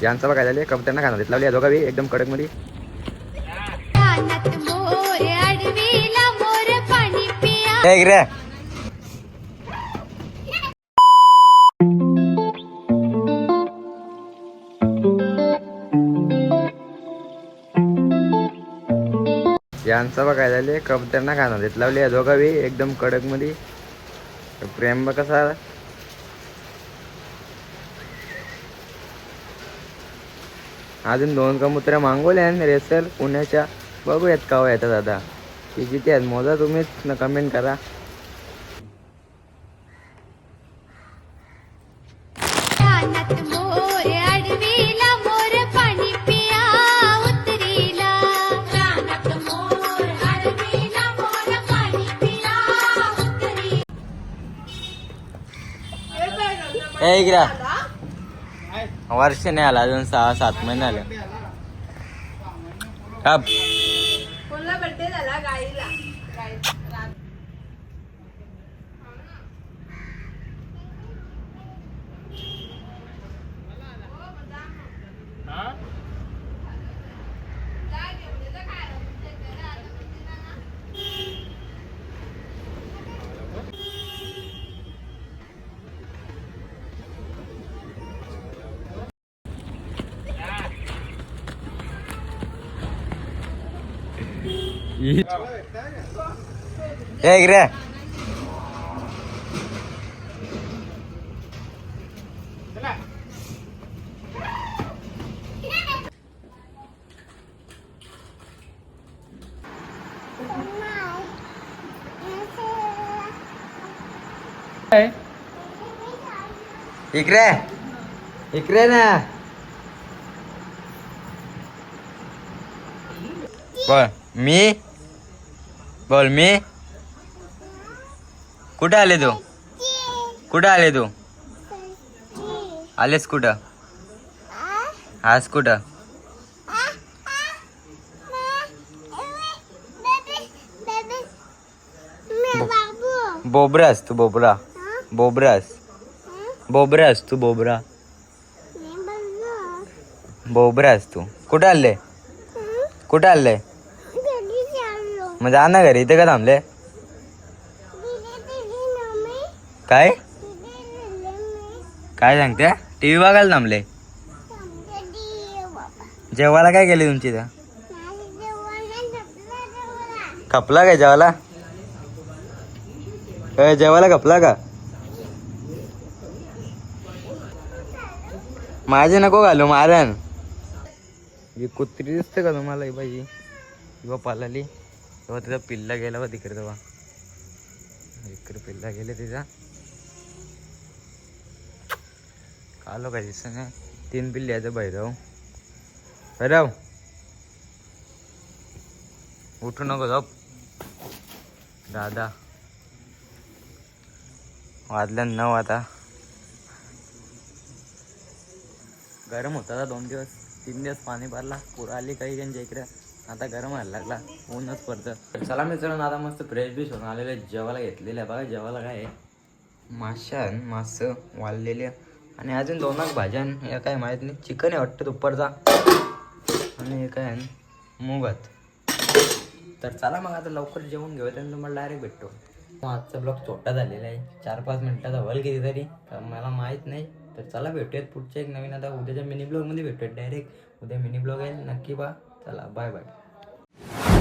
यांचा बघायला झाले कबड्यांना खाणार लावली दोघा बी एकदम कडक मध्ये. यांचा बघायला झाले कबड्यांना खाणार लावली दोघा बी एकदम कडक मध्ये. प्रेम कसा अजून 2 कबुतऱ्या मागवल्या रेसल पुण्याच्या. बघूयात का येतात दादा की किती आहेत मोजा तुम्हीच न कमेंट करा. वर्ष नाही आला अजून 6-7 महिने आले. बर्थडे झाला गाईला. इकडे इकडे इकडे ना बोल. बोल मी कुठे आले तू? कुठे आले तू? आलेस कुठं? आज कुठं? बोबरास तू बोबरा. बोबरास तू बोबरा. बोबरास तू कुठे आले? कुठे आले? मग जा ना घरी. इथे का थांबले? काय काय सांगते? टीव्ही बघायला थांबले? जेवायला काय केले तुमची इथं? खपला काय जेवायला? जेवायला खपला का? माझे नको घालू मारण. ही कुत्री दिसते का तुम्हाला? ही बाई किंवा पालाली तेव्हा तिचा पिल्ला गेला व तिकडे. तेव्हा इकडे पिल्ला गेले तिचा. आलो काय दिसत नाही. 3 पिल्ले यायचं भैरव उठू नको झोप दादा. वाजल्या 9 आता. गरम होता 2 दिवस 3 दिवस पाणी भरला. पूर आली काही त्यांच्या इकडे. आता गरम व्हायला लागला. ऊनच पडतं. चला मित्रांनो आता मस्त फ्रेश बीश होऊन आलेले. जेवायला घेतलेलं आहे बघा. जेवायला काय आहे मास वाळलेले आणि अजून 2 भाज्या. या काय माहीत नाही. चिकन आहे वाटतं दुपारचा आणि हे काय मुगात. तर चला मग आता लवकर जेवून घेऊया आणि तुम्हाला डायरेक्ट भेटतो. आजचा ब्लॉग छोटा झालेला आहे. 4-5 मिनिटाचा होईल कितीतरी तर मला माहीत नाही. तर चला भेटूयात पुढच्या एक नवीन आता उद्याच्या मिनी ब्लॉगमध्ये भेटूयात डायरेक्ट. उद्या मिनी ब्लॉग आहे नक्की बा. चला बाय बाय.